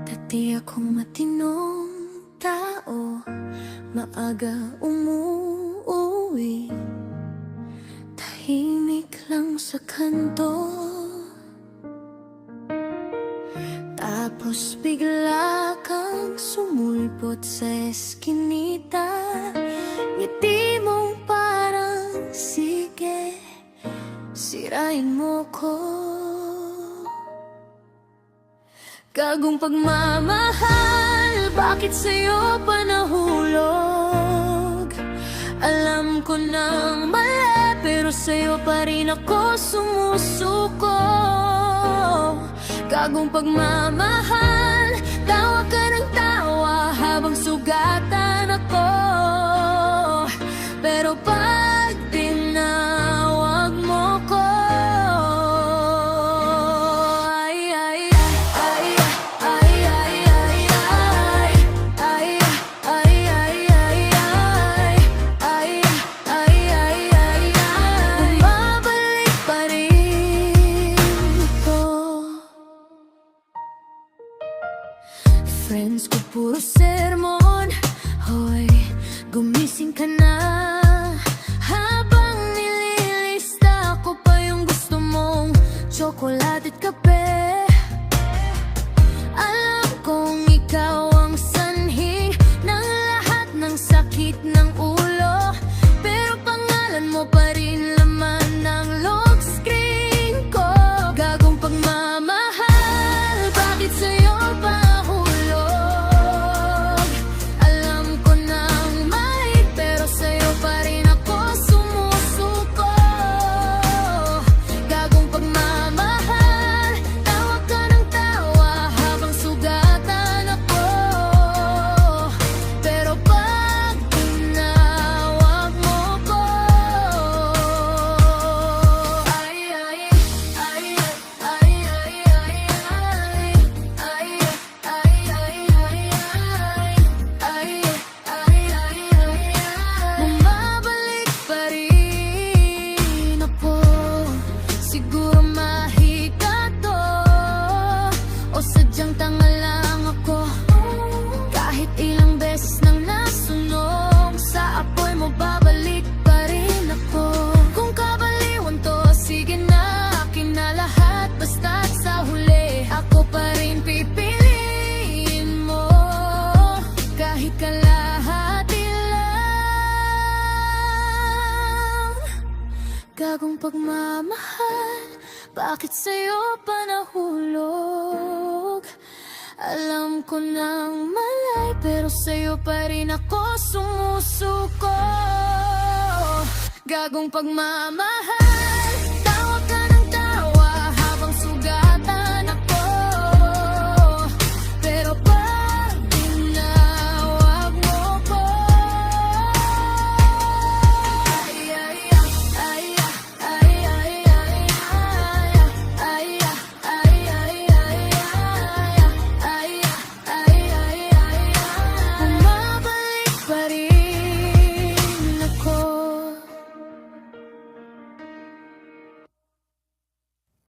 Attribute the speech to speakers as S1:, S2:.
S1: Dati akong matinong tao, maaga umuwi, tahimik lang sa kanto. Tapos bigla kang sumulpot sa eskinita, ngiti mong parang sige, sirain mo ko. Gagong pagmamahal, bakit sa'yo pa nahulog? Alam ko nang mali, pero sa'yo pa rin ako sumusuko. Gagong pagmamahal, tawa ka ng tawa habang sugatan ako. Pero pag tinawag mo ko, friends ko puro sermon, hoy, gumising ka na. Habang nililista ko pa yung gusto mong tsokolate at kape, alam kong ikaw ang sanhi ng lahat ng sakit ng ulo. Pero pangalan mo pa rin laman ng lock screen ko. Gagong pagmamahal, bakit sa'yo pa gagong pagmamahal, bakit sa'yo pa nahulog? Alam ko nang malay, pero sa'yo pa rin ako sumusuko. Gagong pagmamahal.